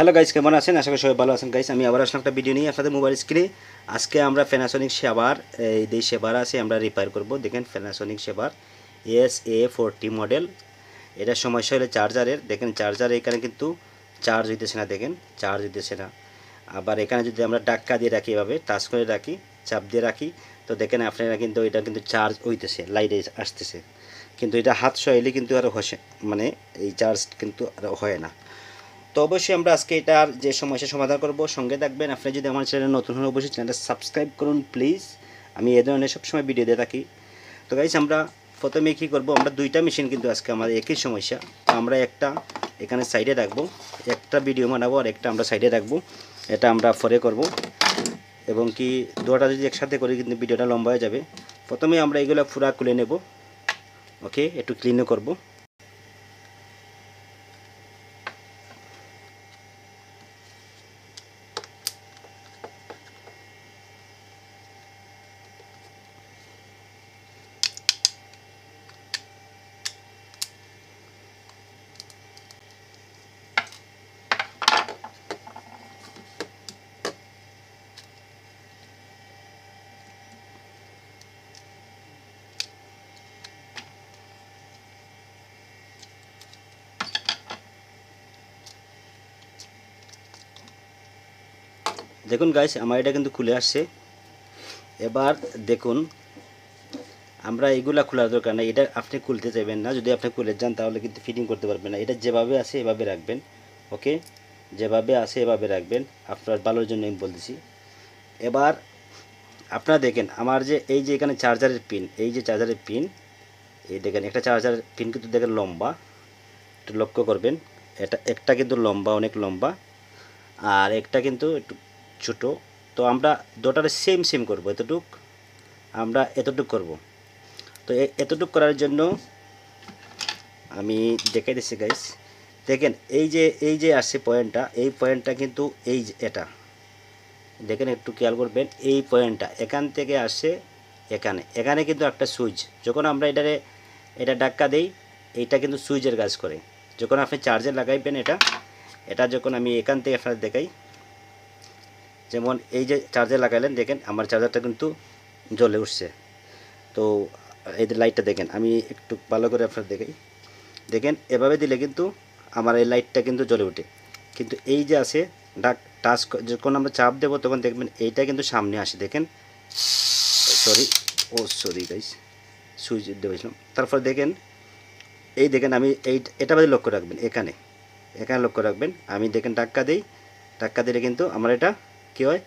Hello guys, কেমন আছেন? আশা করি সবাই ভালো আছেন গাইস। আমি আবার আসলাম একটা ভিডিও নিয়ে আপনাদের মোবাইল স্ক্রিনে। আজকে আমরা প্যানাসোনিক সেবার এই যে সেবার আছে আমরা রিপেয়ার করব। দেখেন প্যানাসোনিক সেবার es-sa40 মডেল। এটা সমস্যা হলো চার্জারের। দেখেন চার্জার এখানে কিন্তু চার্জ হইতেছে না, দেখেন চার্জ হইতেছে না। আবার এখানে যদি আমরা ডাক্কা দিয়ে রাখি, এভাবে টাচ করে রাখি, চাপ দিয়ে রাখি, তো দেখেন আপনারা কিন্তু এটা কিন্তু চার্জ হইতেছে, লাইটে আসতেছে। কিন্তু এটা হাত সরাইলে কিন্তু আর মানে এই চার্জ কিন্তু আর হয় না। তো অবশ্যই আমরা আজকে এটার যে সমস্যার সমাধান করব, সঙ্গে থাকবেন। আপনি যদি আমার চ্যানেলে নতুন হন অবশ্যই চ্যানেলটা সাবস্ক্রাইব করুন প্লিজ। আমি এই ধরনের সবসময় ভিডিও দিয়ে থাকি। তো গাইস, আমরা প্রথমে কী করব, আমরা দুইটা মেশিন কিন্তু আজকে আমাদের একই সমস্যা। তো আমরা একটা এখানে সাইডে রাখবো, একটা ভিডিও বানাবো আর একটা আমরা সাইডে রাখবো। এটা আমরা পরে করব, এবং কি দুটো যদি একসাথে করি কিন্তু ভিডিওটা লম্বা হয়ে যাবে। প্রথমে আমরা এগুলো পুরা খুলে নেব, ওকে, একটু ক্লিনও করব। দেখুন গাইস, আমার এটা কিন্তু খুলে আসছে। এবার দেখুন, আমরা এগুলা খোলার দরকার নেই, এটা আপনি খুলতে চাইবেন না। যদি আপনি খুলে যান তাহলে কিন্তু ফিটিং করতে পারবেন না। এটা যেভাবে আছে এভাবে রাখবেন, ওকে, যেভাবে আছে এভাবে রাখবেন, আপনার ভালোর জন্য আমি বলতেছি। এবার আপনারা দেখেন আমার যে এই যে এখানে চার্জারের পিন, এই যে চার্জারের পিন, এই দেখেন একটা চার্জারের পিন কিন্তু দেখেন লম্বা, একটু লক্ষ্য করবেন। এটা একটা কিন্তু লম্বা, অনেক লম্বা, আর একটা কিন্তু একটু ছোটো। তো আমরা দুটারে সেম সেম করব, এতটুক আমরা এতটুক করব। তো এতটুক করার জন্য আমি দেখাই দিচ্ছি গাইস। দেখেন এই যে আসছে পয়েন্টটা, এই পয়েন্টটা কিন্তু এই যে এটা দেখেন, একটু খেয়াল করবেন। এই পয়েন্টটা এখান থেকে আসছে এখানে, এখানে কিন্তু একটা সুইচ। যখন আমরা এটা ধাক্কা দেই, এইটা কিন্তু সুইচের কাজ করে। যখন আপনি চার্জে লাগাইবেন এটা যখন আমি এখান থেকে আপনাদের দেখাই, যেমন এই যে চার্জে লাগাইলেন, দেখেন আমার চার্জারটা কিন্তু জ্বলে উঠছে। তো এই যে লাইটটা দেখেন, আমি একটু ভালো করে আপনার দেখাই। দেখেন এভাবে দিলে কিন্তু আমার এই লাইটটা কিন্তু জ্বলে ওঠে। কিন্তু এই যে আছে টাচ, যখন আমরা চাপ দেবো তখন দেখবেন এইটা কিন্তু সামনে আসে। দেখেন, সরি গাইস, সুইচ দিয়েছিলাম। তারপর দেখেন এই দেখেন, আমি এটা বাদে লক্ষ্য রাখবেন, এখানে লক্ষ্য রাখবেন। আমি দেখেন ধাক্কা দিলে কিন্তু আমার এটা কী হয়,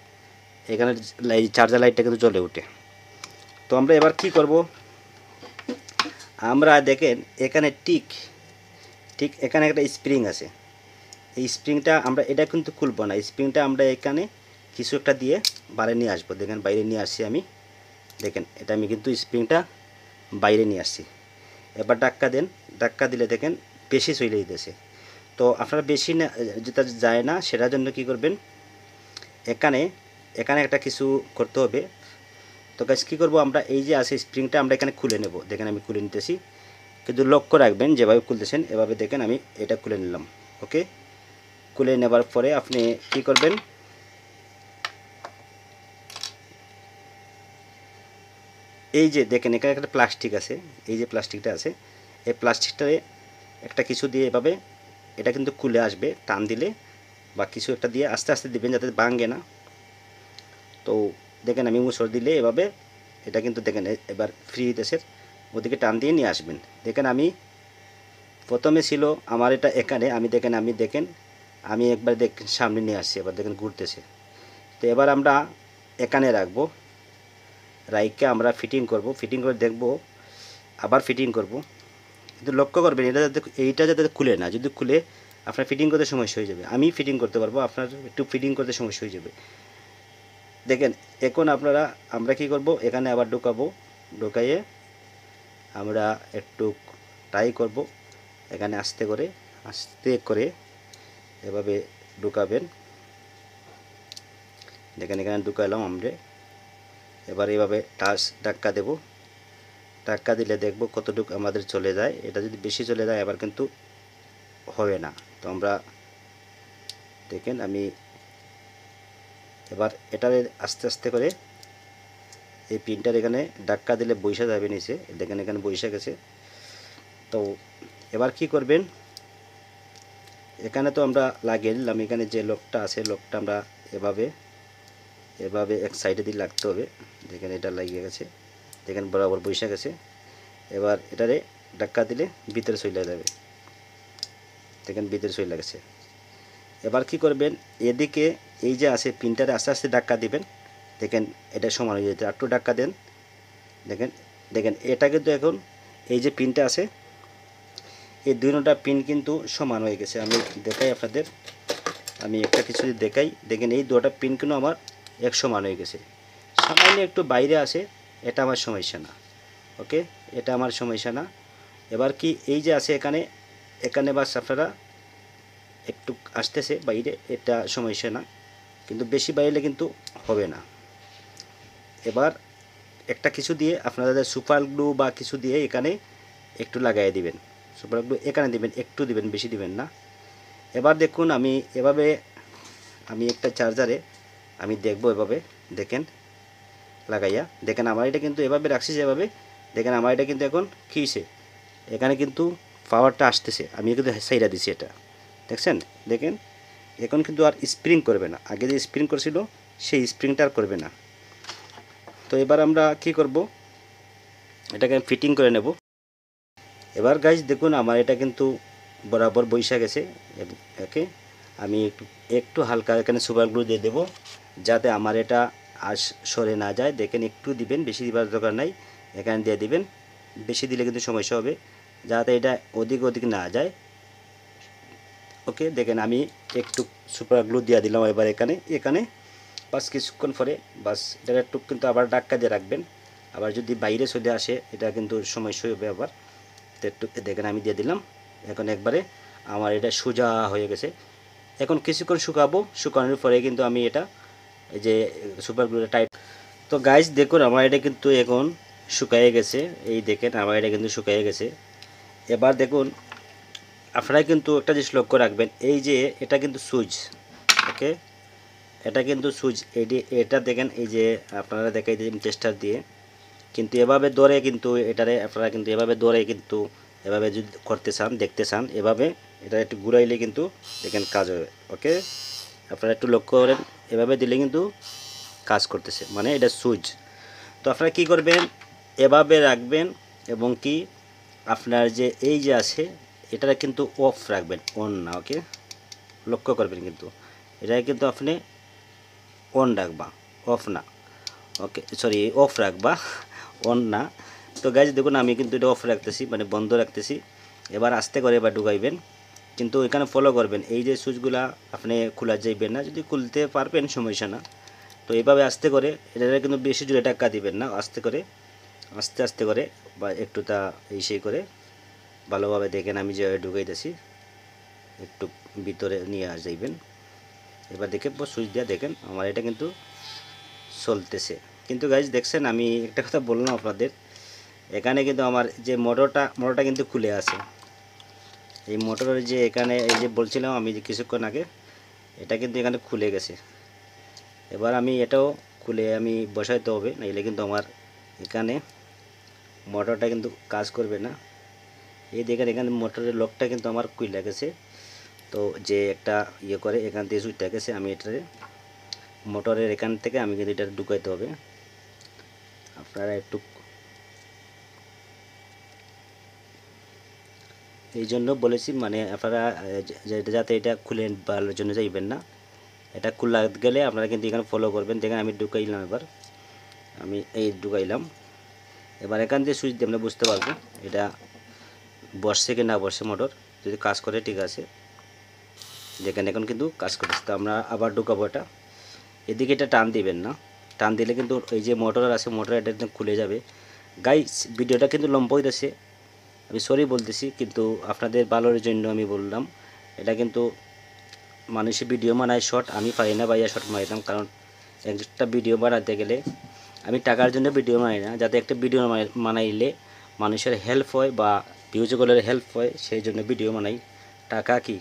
এখানে চার্জার লাইটটা কিন্তু জ্বলে ওঠে। তো আমরা এবার কি করব, আমরা দেখেন এখানে ঠিক এখানে একটা স্প্রিং আছে। এই স্প্রিংটা আমরা এটা কিন্তু খুলবো না, স্প্রিংটা আমরা এখানে কিছু একটা দিয়ে বাইরে নিয়ে আসবো। দেখেন বাইরে নিয়ে আসছি আমি, দেখেন এটা আমি কিন্তু স্প্রিংটা বাইরে নিয়ে আসছি। এবার ধাক্কা দিলে দেখেন বেশি চলে যেতেছে। তো আপনারা বেশি না যেটা যায় না, সেটার জন্য কি করবেন, এখানে একটা কিছু করতে হবে। তো গাইস কী করবো, আমরা এই যে আছে স্প্রিংটা আমরা এখানে খুলে নেব। দেখেন আমি খুলে নিতেছি, কিন্তু লক্ষ্য রাখবেন যেভাবে খুলতেছেন এভাবে। দেখেন আমি এটা খুলে নিলাম, ওকে। খুলে নেবার পরে আপনি কি করবেন, এই যে দেখেন এখানে একটা প্লাস্টিক আছে, এই যে প্লাস্টিকটা আছে, এই প্লাস্টিকটারে একটা কিছু দিয়ে এভাবে এটা কিন্তু খুলে আসবে। টান দিলে বা কিছু একটা দিয়ে আস্তে আস্তে দিবেন যাতে ভাঙে না। তো দেখেন আমি মুসর দিলে এভাবে এটা কিন্তু দেখেন এবার ফ্রি হইতেছে, ওদিকে টান দিয়ে নিয়ে আসবেন। দেখেন আমি প্রথমে ছিল আমার এটা এখানে, আমি একবার সামনে নিয়ে আসছি, এবার দেখেন ঘুরতেছে। তো এবার আমরা এখানে রাখবো, রাইকে আমরা ফিটিং করে দেখব, আবার ফিটিং করব। কিন্তু লক্ষ্য করবেন এইটা যাতে খুলে না, যদি খুলে আপনার ফিটিং করতে সমস্যা হয়ে যাবে। আমি ফিটিং করতে পারবো, আপনার একটু ফিটিং করতে সমস্যা হয়ে যাবে। দেখেন এখন আমরা কি করব, এখানে আবার ঢুকাইয়ে আমরা একটু ট্রাই করব। এখানে আস্তে করে এভাবে ঢুকাবেন। দেখেন এখানে ঢুকাইলাম আমরা। এবার এভাবে ধাক্কা দেব, ধাক্কা দিলে দেখব কতটুকু আমাদের চলে যায়। এটা যদি বেশি চলে যায় আবার কিন্তু হবে না। তো আমরা দেখেন আমি এবার এটারে আস্তে আস্তে করে এই পিনটার এখানে ধাক্কা দিলে বৈশা যাবে নিচে, দেখেন এখানে বৈশা গেছে। তো এবার কি করবেন, এখানে তো আমরা লাগিয়ে দিলাম, এখানে যে লকটা আছে লকটা আমরা এভাবে এভাবে এক সাইডে দিয়ে লাগতে হবে। দেখেন এটা লাগিয়ে গেছে, দেখেন বরাবর বৈশা গেছে। এবার এটারে ধাক্কা দিলে ভিতরে চলে যাবে, দেখেন ভিতরে চলে গেছে। এবার কি করবেন, এদিকে এই যে আছে পিনটারে আস্তে আস্তে ধাক্কা দিবেন, দেখেন এটা সমান হয়ে যেতে, একটু ধাক্কা দেন। দেখেন দেখেন এটা কিন্তু এখন এই যে পিনটা আছে এই দুইটা পিন কিন্তু সমান হয়ে গেছে। আমি দেখাই আপনাদের, আমি একটা কিছু দেখাই, দেখেন এই দুটো পিন কিন্তু আমার এক সমান হয়ে গেছে। সামান্য একটু বাইরে আসে, এটা আমার সমস্যা না, ওকে, এটা আমার সমস্যা না। এবার কি এই যে আছে এখানে এখানে বাস আপনারা একটু আসতেছে বাইরে, এটা সমস্যা না, কিন্তু বেশি বাইরে কিন্তু হবে না। এবার একটা কিছু দিয়ে আপনাদের সুপার গ্লু বা কিছু দিয়ে এখানে একটু লাগাই দিবেন, সুপার গ্লু এখানে দিবেন, একটু দিবেন, বেশি দিবেন না। এবার দেখুন আমি এভাবে আমি একটা চার্জারে আমি দেখব এভাবে, দেখেন লাগাইয়া, দেখেন আমার এটা কিন্তু এভাবে রাখছি যেভাবে, দেখেন আমার এটা কিন্তু এখন কী হয়েছে, এখানে কিন্তু পাওয়ারটা আসতেছে, আমি কিন্তু সাইডা দিছি এটা, দেখছেন, দেখেন এখন কিন্তু আর স্প্রিং করবে না, আগে যে স্প্রিং করছিল সেই স্প্রিংটা আর করবে না। তো এবার আমরা কি করব, এটাকে ফিটিং করে নেব। এবার গাইজ দেখুন আমার এটা কিন্তু বরাবর বৈশা গেছে, ওকে, আমি একটু একটু হালকা এখানে সুপার গ্লু দিয়ে দেবো যাতে আমার এটা আর সরে না যায়। দেখেন একটু দিবেন, বেশি দিবার দরকার নাই, এখানে দিয়ে দিবেন, বেশি দিলে কিন্তু সমস্যা হবে, যাতে এটা ওদিক না যায়, ওকে। দেখেন আমি একটু সুপার গ্লু দিয়ে দিলাম এবার এখানে এখানে বাস কিছুক্ষণ পরে বাস এটা একটু কিন্তু আবার ধাক্কা দিয়ে রাখবেন, আবার যদি বাইরে চলে আসে এটা কিন্তু সমস্যা হবে আবার। তো একটু দেখেন আমি দিয়ে দিলাম, এখন একবারে আমার এটা সোজা হয়ে গেছে। এখন কিছুক্ষণ শুকাবো, শুকানোর পরে কিন্তু আমি এটা এই যে সুপার গ্লুটা টাইট। তো গাইজ দেখুন আমার এটা কিন্তু এখন শুকায়ে গেছে, এই দেখেন আমার এটা কিন্তু শুকায়ে গেছে। এবার দেখুন আপনারা কিন্তু একটা জিনিস লক্ষ্য রাখবেন, এই যে এটা কিন্তু সুইচ, ওকে, এটা কিন্তু সুইচ, এটা দেখেন এই যে আপনারা দেখাই দিন টেস্টার দিয়ে, কিন্তু এভাবে ধরে কিন্তু এটারে আপনারা কিন্তু এভাবে ধরে কিন্তু এভাবে যদি করতে চান দেখতে চান এভাবে এটা একটু ঘুরাইলে কিন্তু দেখেন কাজ হবে, ওকে। আপনারা একটু লক্ষ্য করেন, এভাবে দিলে কিন্তু কাজ করতেছে, মানে এটা সুইচ। তো আপনারা কি করবেন, এভাবে রাখবেন এবং কি আপনার যে এই যে আছে এটা কিন্তু অফ রাখবেন, অন না, ওকে, লক্ষ্য করবেন কিন্তু এটা কিন্তু আপনি অন রাখবা, অফ না, ওকে, সরি অফ রাখবা, অন না। তো গাইজ দেখুন আমি কিন্তু এটা অফ রাখতেছি, মানে বন্ধ রাখতেছি। এবার আস্তে করে এবার ঢুকাইবেন, কিন্তু এখানে ফলো করবেন এই যে সুইচগুলা আপনি খোলা যাইবেন না, যদি খুলতে পারবেন সমস্যা না। তো এইভাবে আস্তে করে এটা কিন্তু বেশি জোরে টাক্কা দিবেন না, আস্তে করে আস্তে আস্তে করে বা একটু তা এই সেই করে ভালোভাবে দেখেন আমি যে ঢুকাইতেছি, একটু ভিতরে নিয়ে যাইবেন। এবার দেখে সুইচ দিয়ে দেখেন আমার এটা কিন্তু চলতেছে। কিন্তু গাইজ দেখছেন আমি একটা কথা বললাম আপনাদের, এখানে কিন্তু আমার যে মোটরটা কিন্তু খুলে আছে, এই মোটরের যে এখানে এই যে বলছিলাম আমি যে কিছুক্ষণ আগে, এটা কিন্তু এখানে খুলে গেছে। এবার আমি এটাও খুলে আমি বসাইতে হবে, নাইলে কিন্তু আমার এখানে মোটরটা কিন্তু কাজ করবে না। এই দেখেন এখানে মোটরের লকটা কিন্তু আমার খুলে গেছে, তো যে একটা ইয়ে করে এখান থেকে সুইচটা গেছে, আমি এটারে মোটরের এখান থেকে আমি কিন্তু এটা ঢুকাইতে হবে। আপনারা একটু এই জন্য বলেছি, মানে আপনারা যাতে এটা খুলে ভালোর জন্য যাইবেন না, এটা খোলা গেলে আপনারা কিন্তু এখানে ফলো করবেন। দেখেন আমি ঢুকাইলাম, এবার আমি এই ঢুকাইলাম, এবার এখান দিয়ে সুইচ দিয়ে আমরা বুঝতে পারবো এটা বসছে কি না বসছে, মোটর যদি কাজ করে ঠিক আছে, দেখেন এখন কিন্তু কাজ করতেছে। তো আমরা আবার ঢুকাবো এটা, এদিকে এটা টান দিবেন না, টান দিলে কিন্তু এই যে মোটর আছে মোটর এটা একদম খুলে যাবে। গাইস ভিডিওটা কিন্তু লম্বা হইতেছে, আমি সরি বলতেছি, কিন্তু আপনাদের ভালোর জন্য আমি বললাম। এটা কিন্তু মানুষের ভিডিও বানায় শর্ট, আমি পারি না ভাইয়া শর্ট মারিতাম, কারণ একটা ভিডিও বানাতে গেলে আমি টাকার জন্য ভিডিও বানাই না, যাতে একটা ভিডিও বানাইলে মানুষের হেল্প হয় বা ভিউজগুলোর হেল্প হয়, সেই জন্য ভিডিও বানাই। টাকা কি,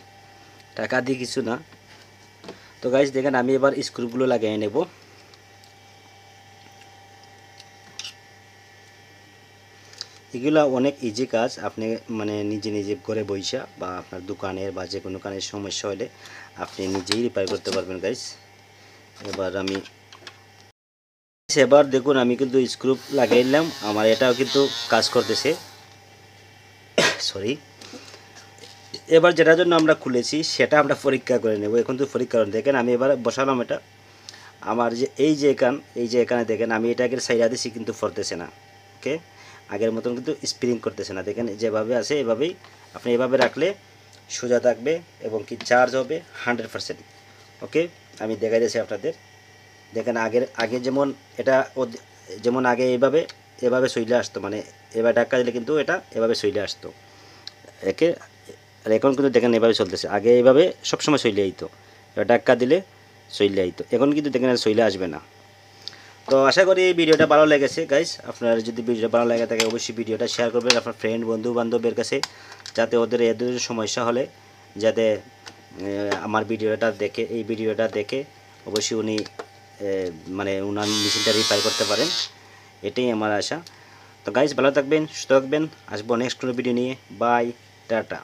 টাকা দিয়ে কিছু না, তো গাইস দেখেন আমি এবার স্ক্রুগুলো লাগিয়ে নেব। এগুলা অনেক ইজি কাজ, আপনি মানে নিজে নিজে ঘরে বইসা বা আপনার দোকানের বা যে কোনো কানের সমস্যা হলে আপনি নিজেই রিপেয়ার করতে পারবেন গাইস। এবার দেখুন আমি কিন্তু স্ক্রু লাগিয়ে নিলাম, আমার এটাও কিন্তু কাজ করতেছে। সরি, এবার যেটার জন্য আমরা খুলেছি সেটা আমরা পরীক্ষা করে নেব। এখন তো পরীক্ষা করেন, দেখেন আমি এবার বসালাম এটা, আমার যে এই যে এখানে দেখেন আমি এটাকে সাইডা দিছি কিন্তু ফরতেছে না। ওকে, আগের মতন কিন্তু স্প্রিং করতেছে না। দেখেন যেভাবে আছে এভাবেই আপনি এভাবে রাখলে সোজা থাকবে এবং কি চার্জ হবে 100%। ওকে, আমি দেখাই দিয়েছি আপনাদের। দেখেন আগে যেমন এটা যেমন আগে এভাবে সইলে আসতো, মানে এবার ধাক্কা দিলে কিন্তু এটা এভাবে সইলে আসতো একে, আর এখন কিন্তু দেখেন এভাবে চলতেছে। আগে এইভাবে সবসময় সইলে আইতো, এবার ধাক্কা দিলে সইলে আইতো, এখন কিন্তু দেখেন আর সইলে আসবে না। তো আশা করি এই ভিডিওটা ভালো লেগেছে গাইস। আপনার যদি ভিডিওটা ভালো লাগে থাকে অবশ্যই ভিডিওটা শেয়ার করবেন আপনার ফ্রেন্ড বন্ধু বান্ধবের কাছে, যাতে ওদের এদের সমস্যা হলে যাতে আমার এই ভিডিওটা দেখে অবশ্যই উনি মানে উনার মেশিনটা রিপেয়ার করতে পারেন, এটাই আমার আশা। তো গাইস ভালো থাকবেন, সুস্থ থাকবেন, আসবো নেক্সট কোনো ভিডিও নিয়ে। Bye, tata.